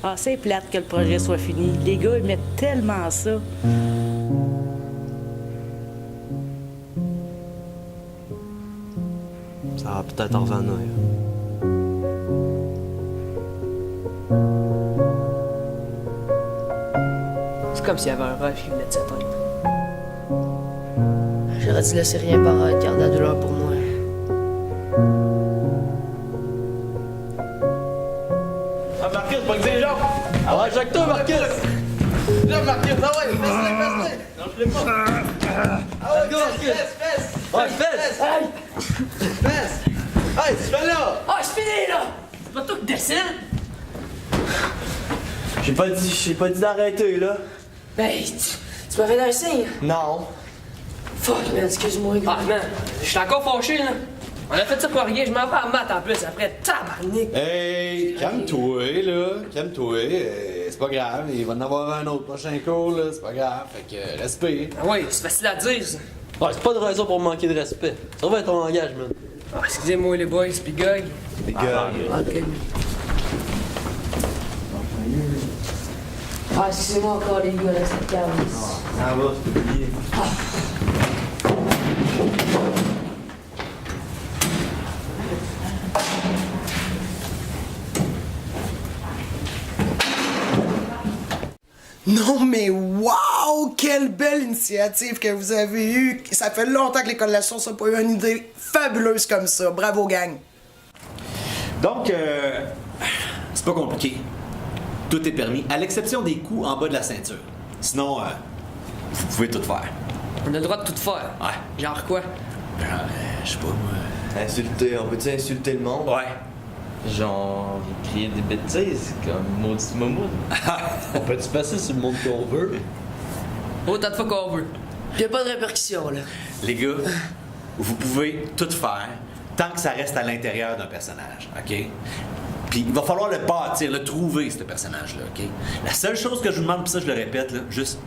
Ah, c'est plate que le projet soit fini. Les gars, ils mettent tellement ça. Ça va peut-être en revenir. C'est comme s'il y avait un rêve qui venait de s'éteindre. J'aurais dû laisser rien paraître, garder la douleur pour moi. Ah, Marcus, pas que des gens! Ah ouais, Jacques-toi, Marcus! Là, Marcus, ah ouais, fesse-le! Non, je l'ai pas! Ah ouais, Marcus! Fesse! Ouais, fesse! Fesse! Hey, tu fais là! Ah, c'est fini, là! C'est pas toi qui décide! J'ai pas dit d'arrêter, là. Ben, tu m'as fait un signe. Non. Fuck, man, excuse-moi, gars. Ah, man, je suis encore fâché, là. On a fait ça pour rien, je m'en vais à maths en plus après, tabarnak! Hey, calme-toi, là. Calme-toi. C'est pas grave. Il va en avoir un autre prochain cours, là. C'est pas grave. Fait que, respire. Ah ouais, c'est facile à dire, ça. Ouais, c'est pas de raison pour manquer de respect. Surveille ton langage, man. Ah, excusez-moi, les boys, pis Gog. Les gars. Ok. Ah, excusez-moi encore, les gars, là, cette cave. Ça va, c'est oublié. Non, mais wow! Quelle belle initiative que vous avez eue! Ça fait longtemps que l'École de la science n'a pas eu une idée fabuleuse comme ça. Bravo, gang! Donc, c'est pas compliqué. Tout est permis, à l'exception des coups en bas de la ceinture. Sinon, vous pouvez tout faire. On a le droit de tout faire. Ouais. Genre quoi? Je sais pas, moi. Insulter, on peut-tu insulter le monde? Ouais. Genre, crier des bêtises comme maudite moumoune. On peut-tu passer sur le monde qu'on veut? Autant de fois qu'on veut. Y'a pas de répercussions, là. Les gars, vous pouvez tout faire tant que ça reste à l'intérieur d'un personnage, OK? Puis il va falloir le bâtir, le trouver, ce personnage-là, OK? La seule chose que je vous demande, puis ça je le répète, là, juste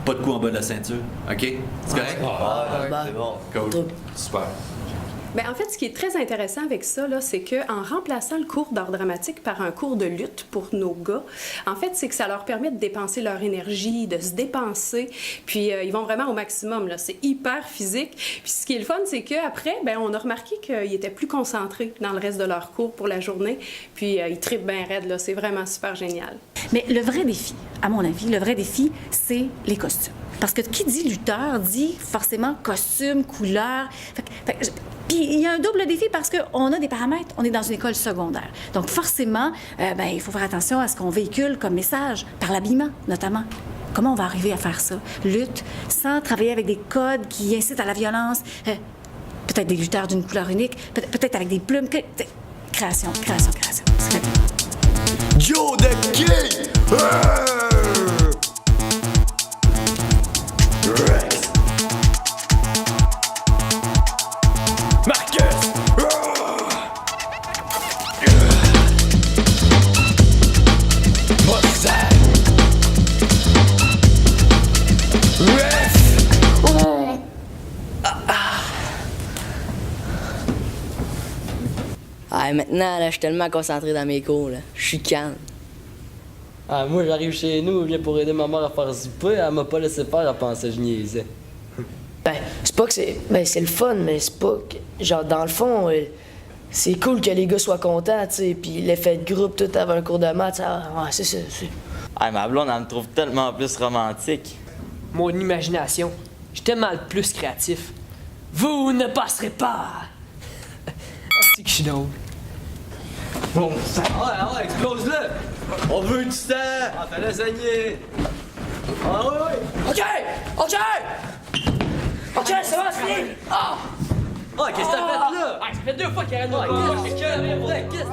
pas de coup en bas de la ceinture, OK? C'est correct? Ah, c'est bon. Cool. Super. Bien, en fait, ce qui est très intéressant avec ça, là, c'est qu'en remplaçant le cours d'art dramatique par un cours de lutte pour nos gars, en fait, c'est que ça leur permet de dépenser leur énergie, de se dépenser, puis ils vont vraiment au maximum, là. C'est hyper physique. Puis ce qui est le fun, c'est qu'après, ben on a remarqué qu'ils étaient plus concentrés dans le reste de leur cours pour la journée, puis ils trippent bien raide, là. C'est vraiment super génial. Mais le vrai défi, à mon avis, le vrai défi, c'est les costumes. Parce que qui dit lutteur dit forcément costume, couleur. Puis il y a un double défi parce qu'on a des paramètres, on est dans une école secondaire. Donc forcément, il faut faire attention à ce qu'on véhicule comme message, par l'habillement notamment. Comment on va arriver à faire ça? Lutte, sans travailler avec des codes qui incitent à la violence, peut-être des lutteurs d'une couleur unique, peut-être avec des plumes. Création. Joe the King! Rex! Marcus! Mozart! Rex! Ah, maintenant, là, je suis tellement concentré dans mes cours, là. Je suis calme. Ah, moi, j'arrive chez nous, je viens pour aider ma mère à faire souper, elle m'a pas laissé faire, elle pensait que je niaisais. Ben, c'est pas que c'est... Ben, c'est le fun, mais c'est pas que... Genre, dans le fond, c'est cool que les gars soient contents, tu sais, puis l'effet de groupe, tout avant un cours de maths, c'est ça, c'est... Ah, ma blonde, elle me trouve tellement plus romantique. Mon imagination. Je suis tellement le plus créatif. Vous ne passerez pas! C'est que je suis drôle. Bon, ça... Ouais, explose-le! On veut du sang! Ah, t'as lasagne! Ah ouais! OK! C'est bon, c'est fini! Ah! Ah, qu'est-ce que t'as fait là? Ah, ça fait 2 fois qu'il arrête de me parler. Je suis cœur, vrai, qu'est-ce que...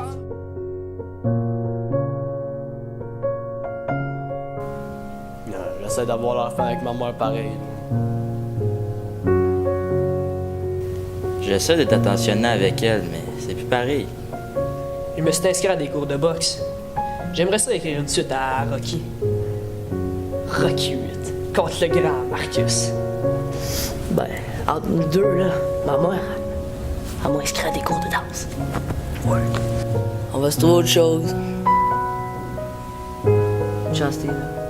J'essaie d'avoir l'air fin avec ma mère pareil. J'essaie d'être attentionné avec elle, mais c'est plus pareil. Je me suis inscrit à des cours de boxe. J'aimerais ça écrire une suite à Rocky. Rocky 8, contre le grand Marcus. Ben, entre nous deux, là, ma mère, elle m'a inscrit à des cours de danse. Ouais. On va se trouver autre chose. chance, Steve.